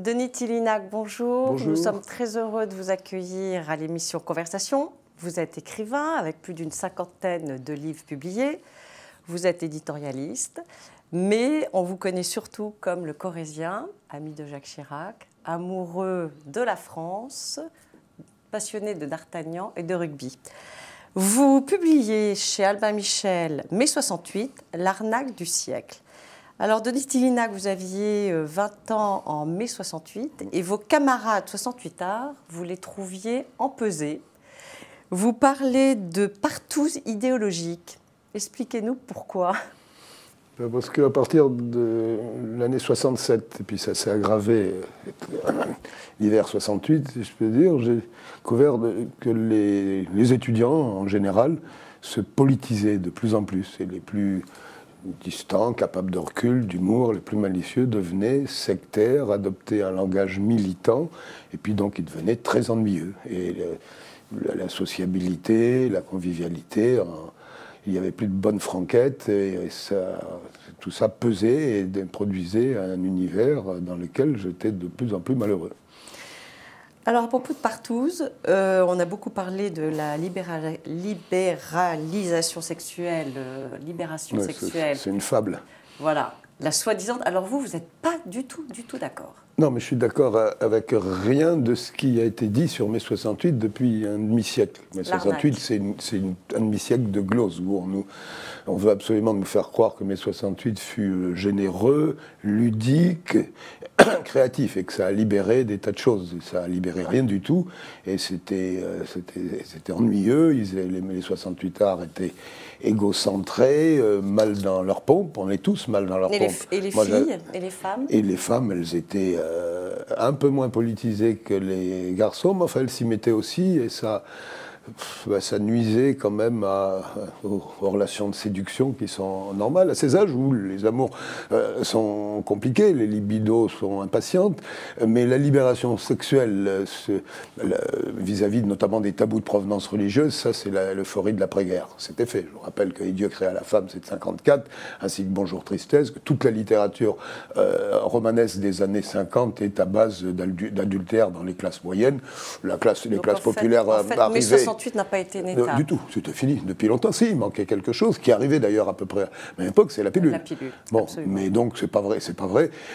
Denis Tillinac, bonjour. Bonjour. Nous sommes très heureux de vous accueillir à l'émission Conversation. Vous êtes écrivain avec plus d'une cinquantaine de livres publiés. Vous êtes éditorialiste, mais on vous connaît surtout comme le Corrézien, ami de Jacques Chirac, amoureux de la France, passionné de D'Artagnan et de rugby. Vous publiez chez Albin Michel, mai 68, L'arnaque du siècle. Alors, Denis Tillinac, vous aviez 20 ans en mai 68 et vos camarades 68 arts, vous les trouviez empesés. Vous parlez de partouze idéologique. Expliquez-nous pourquoi. Parce qu'à partir de l'année 67, et puis ça s'est aggravé l'hiver 68, si je peux dire, j'ai découvert que les étudiants, en général, se politisaient de plus en plus. Et les plus distants, capables de recul, d'humour, les plus malicieux, devenaient sectaires, adoptaient un langage militant, et puis donc ils devenaient très ennuyeux. Et la sociabilité, la convivialité, il n'y avait plus de bonnes franquettes, et tout ça pesait et produisait un univers dans lequel j'étais de plus en plus malheureux. Alors, à propos de partouze, on a beaucoup parlé de la libéralisation sexuelle, libération sexuelle. C'est une fable. Voilà, la soi-disant. Alors vous n'êtes pas du tout d'accord. Non, mais je suis d'accord avec rien de ce qui a été dit sur mai 68 depuis un demi-siècle. Mai 68, c'est un demi-siècle de glose, où on veut absolument nous faire croire que mai 68 fut généreux, ludique, créatif, et que ça a libéré des tas de choses. Ça a libéré rien du tout, et c'était ennuyeux. Les 68 arts étaient égocentrés, mal dans leur pompe, on est tous mal dans leur pompe. Et les filles et les femmes? Et les femmes, elles étaient un peu moins politisées que les garçons, mais enfin elles s'y mettaient aussi, et ça nuisait quand même aux relations de séduction qui sont normales à ces âges où les amours sont compliqués, les libidos sont impatientes, mais la libération sexuelle vis-à-vis notamment des tabous de provenance religieuse, ça c'est l'euphorie de l'après-guerre. C'était fait. Je vous rappelle que Dieu créa la femme, c'est de 54, ainsi que Bonjour Tristesse, que toute la littérature romanesque des années 50 est à base d'adultère dans les classes moyennes. Les classes populaires arrivaient. 68 n'a pas été une étape. Du tout, c'était fini depuis longtemps. Si, il manquait quelque chose qui arrivait d'ailleurs à peu près à la même époque, c'est la pilule. La pilule, bon, absolument. Mais donc c'est pas vrai,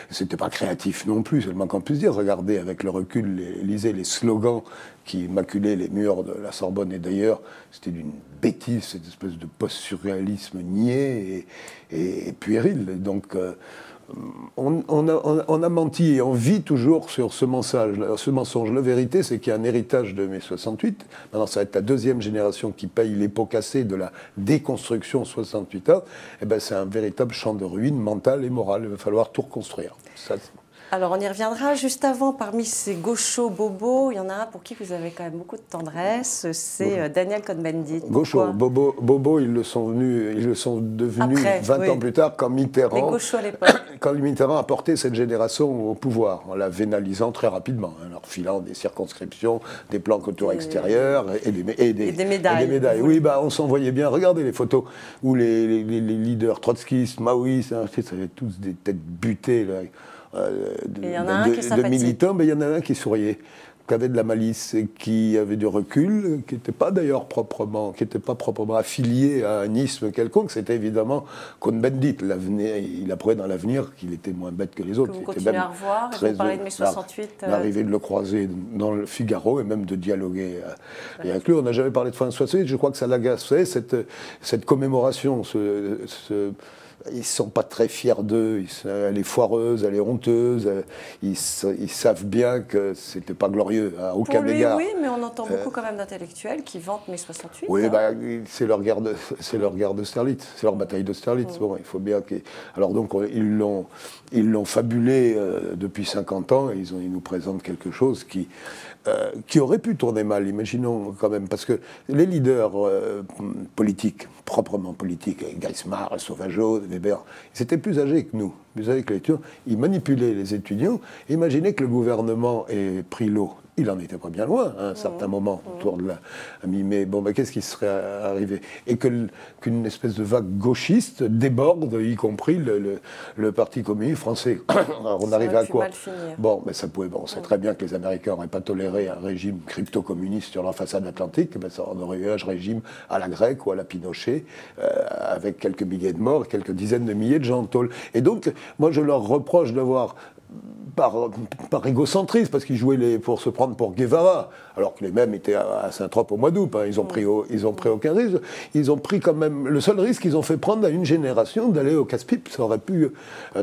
c'était pas créatif non plus, c'est le moins qu'on puisse dire. Regardez avec le recul, lisez les slogans qui maculaient les murs de la Sorbonne et d'ailleurs, c'était d'une bêtise, cette espèce de post-surréalisme niais et puéril. Et donc on a menti et on vit toujours sur ce mensonge. La vérité, c'est qu'il y a un héritage de mai 68. Maintenant, ça va être la deuxième génération qui paye les pots cassés de la déconstruction 68 ans. Et ben, c'est un véritable champ de ruines mentale et morale. Il va falloir tout reconstruire. Alors, on y reviendra. Juste avant, parmi ces gauchos bobos, il y en a un pour qui vous avez quand même beaucoup de tendresse, c'est Daniel Cohn-Bendit. Gauchos, bobos, ils le sont devenus après, 20 ans plus tard, quand Mitterrand, les gauchos à l'époque. Quand Mitterrand a porté cette génération au pouvoir, en la vénalisant très rapidement, en leur filant des circonscriptions, des plans couture extérieurs et des médailles. Oui, on s'en voyait bien. Regardez les photos où les leaders trotskistes, maoïstes, ça avait tous des têtes butées, là, de militants, mais il y en a un qui souriait, qui avait de la malice et qui avait du recul, qui n'était pas d'ailleurs proprement affilié à un isme quelconque. C'était évidemment Cohn-Bendit. Il apprenait dans l'avenir qu'il était moins bête que les autres. Que vous continuez à revoir, et vous parlez de mai 68. L'arrivée de le croiser dans le Figaro et même de dialoguer avec lui. On n'a jamais parlé de François 68. Je crois que ça l'agaçait, cette commémoration, ils ne sont pas très fiers d'eux, elle est foireuse, elle est honteuse, ils savent bien que ce n'était pas glorieux, à aucun égard. Oui, mais on entend beaucoup quand même d'intellectuels qui vantent mai 68. Oui, c'est leur guerre d'Austerlitz, c'est leur bataille d'Austerlitz. Bon, il faut bien alors donc, ils l'ont fabulé depuis 50 ans, et ils nous présentent quelque chose qui aurait pu tourner mal, imaginons quand même, parce que les leaders politiques, proprement politiques, Geismar, Sauvageau, Weber, ils étaient plus âgés que nous, plus âgés que les étudiants, ils manipulaient les étudiants. Imaginez que le gouvernement ait pris l'eau il en était pas bien loin, à un certain moment, autour de la mi-mai. Bon, ben, qu'est-ce qui serait arrivé? Et qu'une espèce de vague gauchiste déborde, y compris le Parti communiste français. Alors, on arrivait à quoi? Bon, mais ça pouvait. Bon, on sait très bien que les Américains n'auraient pas toléré un régime crypto-communiste sur leur façade atlantique. Ben, ça en aurait eu un régime à la grecque ou à la Pinochet, avec quelques milliers de morts, quelques dizaines de milliers de gens en tôle. Et donc, moi, je leur reproche d'avoir, par égocentrisme, parce qu'ils jouaient pour se prendre pour Guevara, alors que les mêmes étaient à Saint-Trope au mois d'août. Hein. Ils ont pris aucun risque. Ils ont pris quand même le seul risque qu'ils ont fait prendre à une génération d'aller au casse-pipe. Ça aurait pu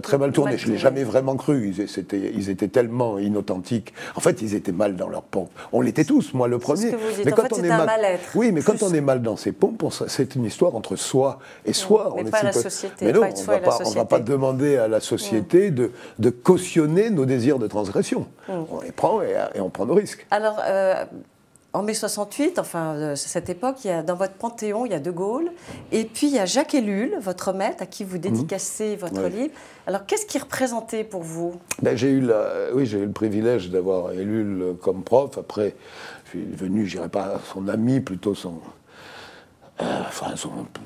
très mal tourner. Je ne l'ai jamais vraiment cru. Ils étaient tellement inauthentiques. En fait, ils étaient mal dans leur pompe. On l'était tous, moi le premier. C'est ce que vous dites. Mais quand on est un mal-être. Oui, mais quand on est mal dans ses pompes, c'est une histoire entre soi et soi. Mais pas la société. Mais non, on ne va pas demander à la société de cautionner nos désirs de transgression. On les prend et on prend nos risques. Alors, en mai 68, enfin, cette époque, dans votre panthéon, il y a De Gaulle, et puis il y a Jacques Ellul, votre maître, à qui vous dédicacez votre livre. Alors, qu'est-ce qu'il représentait pour vous? Ben, j'ai eu le privilège d'avoir Ellul comme prof. Après, je suis devenu, je dirais pas son ami, plutôt son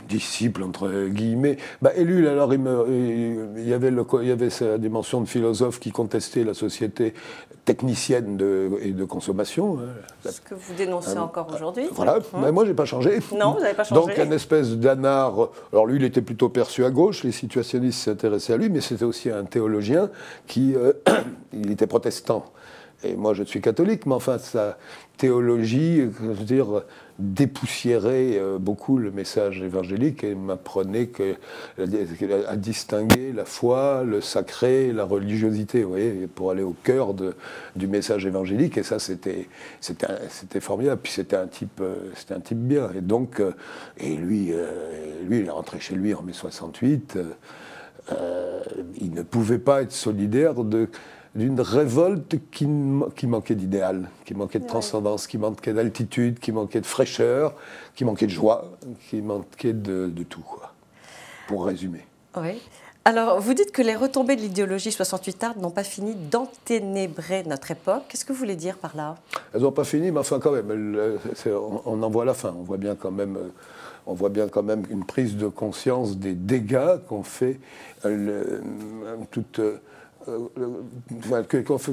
disciple, entre guillemets. Bah, Ellul, alors, il y avait sa dimension de philosophe qui contestait la société technicienne et de consommation. Ce que vous dénoncez encore aujourd'hui. Voilà, mais moi, je n'ai pas changé. Non, vous n'avez pas changé. Donc, une espèce d'anard. Alors, lui, il était plutôt perçu à gauche, les situationnistes s'intéressaient à lui, mais c'était aussi un théologien qui il était protestant. Et moi, je suis catholique, mais enfin, sa théologie, je veux dire, dépoussiérait beaucoup le message évangélique et m'apprenait à distinguer la foi, le sacré, la religiosité, vous voyez, pour aller au cœur du message évangélique. Et ça, c'était formidable. Puis c'était un type bien. Et donc, lui, il est rentré chez lui en mai 68. Il ne pouvait pas être solidaire d'une révolte qui manquait d'idéal, qui manquait de transcendance, qui manquait d'altitude, qui manquait de fraîcheur, qui manquait de joie, qui manquait de tout, quoi, pour résumer. Oui. Alors, vous dites que les retombées de l'idéologie 68arde n'ont pas fini d'enténébrer notre époque. Qu'est-ce que vous voulez dire par là? Elles n'ont pas fini, mais enfin, quand même, on en voit la fin. On voit bien quand même une prise de conscience des dégâts qu'ont fait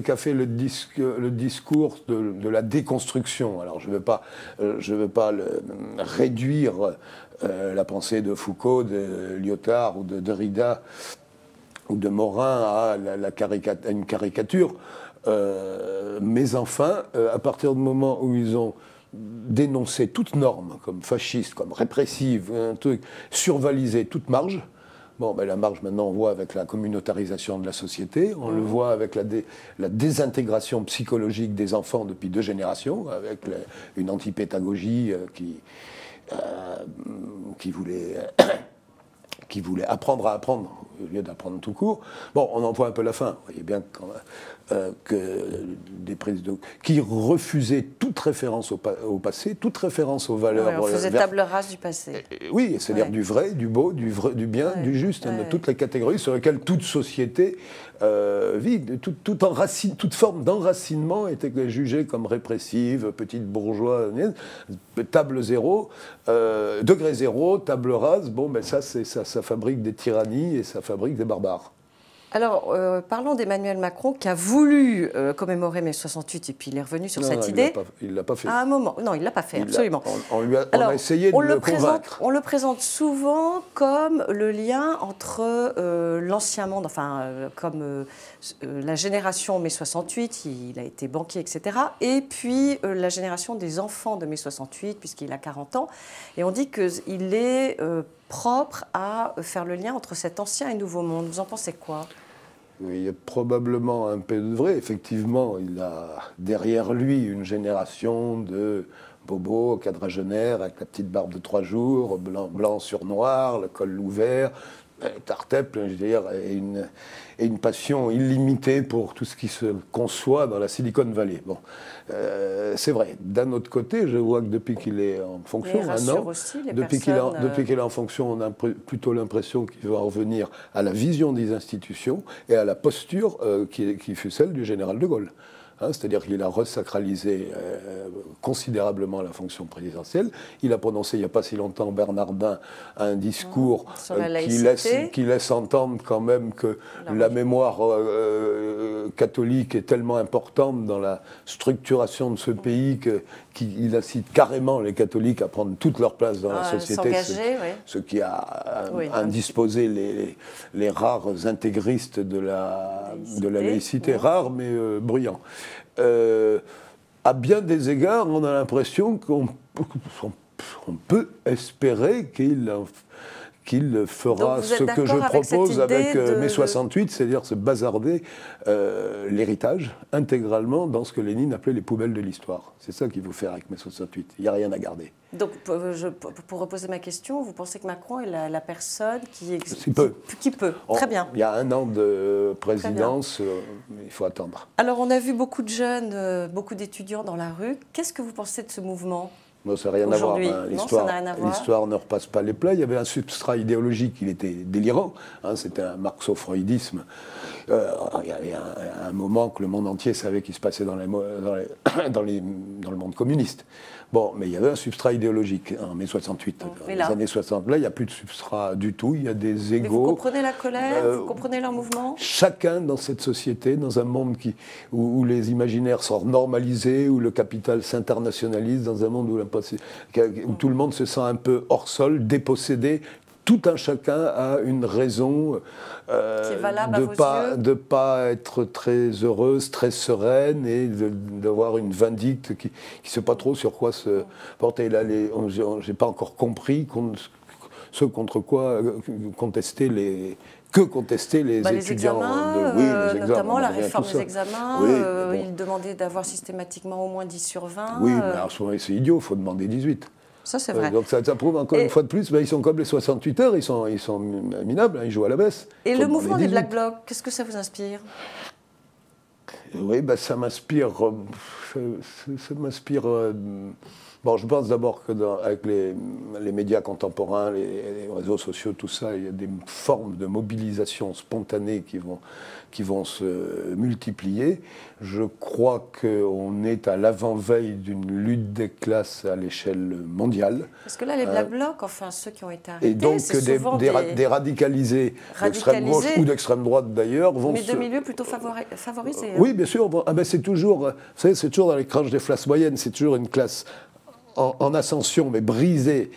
qu'a fait le discours de la déconstruction. Alors je ne veux pas réduire la pensée de Foucault, de Lyotard ou de Derrida ou de Morin à une caricature, mais enfin, à partir du moment où ils ont dénoncé toute norme comme fasciste, comme répressive, un truc, survalisé toute marge. Bon, ben la marge, maintenant, on voit avec la communautarisation de la société, on le voit avec la désintégration psychologique des enfants depuis 2 générations, avec une antipédagogie qui voulait apprendre à apprendre au lieu d'apprendre tout court. Bon, on en voit un peu la fin. Vous voyez bien que des prises de... qui refusaient toute référence au passé, toute référence aux valeurs... Ouais, on faisait table rase du passé. Oui, c'est-à-dire du vrai, du beau, du bien, du juste, de toutes les catégories sur lesquelles toute société vit. Toute forme d'enracinement était jugée comme répressive, petite bourgeoise, table zéro, degré zéro, table rase. Bon, ben ça fabrique des tyrannies et ça fabrique des barbares. Alors, parlons d'Emmanuel Macron qui a voulu commémorer mai 68 et puis il est revenu sur cette idée. Il ne l'a pas fait. À un moment. Non, il ne l'a pas fait, absolument. On a essayé de le convaincre. On le présente souvent comme le lien entre l'ancien monde, enfin, comme la génération mai 68, il a été banquier, etc., et puis la génération des enfants de mai 68, puisqu'il a 40 ans. Et on dit qu'il est propre à faire le lien entre cet ancien et nouveau monde. Vous en pensez quoi ? Oui, il y a probablement un peu de vrai. Effectivement, il a derrière lui une génération de bobos, quadragénaires, avec la petite barbe de 3 jours, blanc sur noir, le col ouvert, tartep, je veux dire, et une passion illimitée pour tout ce qui se conçoit dans la Silicon Valley. Bon, c'est vrai. D'un autre côté, je vois que depuis qu'il est en fonction, depuis qu'il est en fonction, on a plutôt l'impression qu'il va revenir à la vision des institutions et à la posture qui fut celle du général de Gaulle. c'est-à-dire qu'il a resacralisé considérablement la fonction présidentielle. Il a prononcé il n'y a pas si longtemps, Bernardin, un discours qui laisse entendre quand même que la mémoire catholique est tellement importante dans la structuration de ce pays qu'il incite carrément les catholiques à prendre toute leur place dans la société, ce qui a indisposé les rares intégristes de la laïcité, rares mais bruyants. À bien des égards, on a l'impression qu'on peut espérer qu'il fera ce que je propose avec mai 68, c'est-à-dire se bazarder l'héritage intégralement dans ce que Lénine appelait les poubelles de l'histoire. C'est ça qu'il faut faire avec mai 68. Il n'y a rien à garder. Donc, pour reposer ma question, vous pensez que Macron est la personne qui peut. Très bien. Il y a 1 an de présidence, il faut attendre. Alors, on a vu beaucoup de jeunes, beaucoup d'étudiants dans la rue. Qu'est-ce que vous pensez de ce mouvement ? Non, ça n'a rien à voir. L'histoire ne repasse pas les plats. Il y avait un substrat idéologique, il était délirant. C'était un marxo-freudisme. Il y avait un moment que le monde entier savait qu'il se passait dans le monde communiste. Bon, mais il y avait un substrat idéologique en mai 68. Dans les années 60, là, il n'y a plus de substrat du tout. Il y a des égos. Mais vous comprenez la colère, vous comprenez leur mouvement ? Chacun dans cette société, dans un monde où les imaginaires sont normalisés, où le capital s'internationalise, dans un monde où tout le monde se sent un peu hors sol, dépossédé. Tout un chacun a une raison de ne pas être très heureuse, très sereine et d'avoir une vindicte qui ne sait pas trop sur quoi se porter. Là, je n'ai pas encore compris ce contre quoi contester les étudiants. Examens, les examens, notamment la réforme des examens. Ils demandaient d'avoir systématiquement au moins 10 sur 20. Oui, mais à ce moment c'est idiot, il faut demander 18. Ça, c'est vrai. Donc ça prouve encore une fois de plus, ils sont comme les 68 heures, ils sont minables, ils jouent à la baisse. Et le mouvement des Black Blocs, qu'est-ce que ça vous inspire ? Oui, ça m'inspire. Bon, je pense d'abord qu'avec les médias contemporains, les réseaux sociaux, tout ça, il y a des formes de mobilisation spontanée qui vont se multiplier. Je crois qu'on est à l'avant-veille d'une lutte des classes à l'échelle mondiale. Parce que là, les Black Blocs, enfin ceux qui ont été arrêtés, et donc des radicalisés d'extrême gauche ou d'extrême droite d'ailleurs vont de milieux plutôt favorisés. Oui, bien sûr. C'est toujours, vous savez, c'est toujours dans les cranches des classes moyennes, c'est toujours une classe en ascension, mais bridée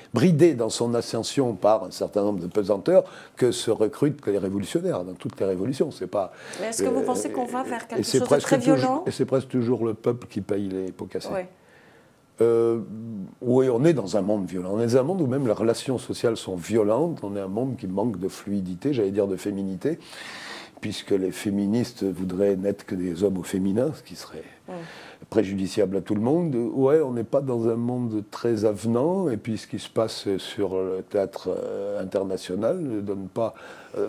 dans son ascension par un certain nombre de pesanteurs, que se recrutent les révolutionnaires dans toutes les révolutions. C'est pas. Mais est-ce que vous pensez qu'on va vers quelque chose de très violent ? Et c'est presque toujours le peuple qui paye les pots cassés. Oui. Oui, on est dans un monde violent. On est dans un monde où même les relations sociales sont violentes. On est un monde qui manque de fluidité, j'allais dire de féminité, puisque les féministes voudraient n'être que des hommes au féminin, ce qui serait préjudiciable à tout le monde. Ouais, on n'est pas dans un monde très avenant, et puis ce qui se passe sur le théâtre international ne donne pas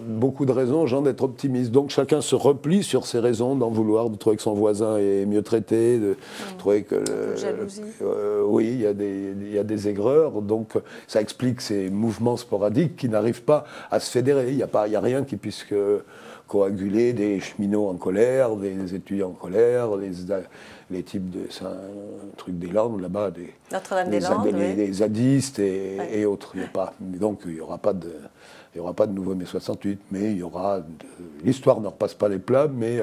beaucoup de raisons aux gens d'être optimistes. Donc chacun se replie sur ses raisons d'en vouloir, de trouver que son voisin est mieux traité, de trouver que... jalousie. Oui, il y a des aigreurs, donc ça explique ces mouvements sporadiques qui n'arrivent pas à se fédérer. Il n'y a rien qui puisse coaguler des cheminots en colère, des étudiants en colère, les types de... C'est un truc des Landes, là-bas, des zadistes et autres. Donc il n'y aura pas de nouveau mai 68, mais il y aura... L'histoire ne repasse pas les plats, mais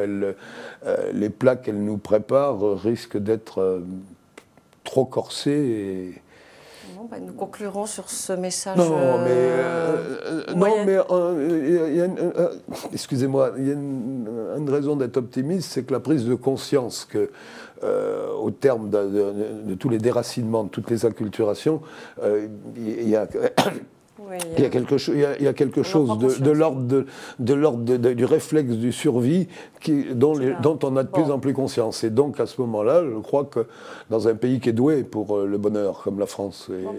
les plats qu'elle nous prépare risquent d'être trop corsés. Nous conclurons sur ce message. Excusez-moi, il y a une raison d'être optimiste, c'est que la prise de conscience que, au terme de tous les déracinements, de toutes les acculturations, il y a quelque chose de l'ordre du réflexe du survie dont on a de plus en plus conscience. Et donc, à ce moment-là, je crois que dans un pays qui est doué pour le bonheur, comme la France, on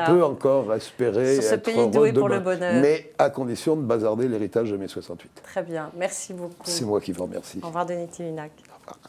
peut encore espérer sur ce pays doué pour le bonheur. Mais à condition de bazarder l'héritage de mai 68. Très bien, merci beaucoup. C'est moi qui vous remercie. Au revoir, Denis Thiminac. Au revoir.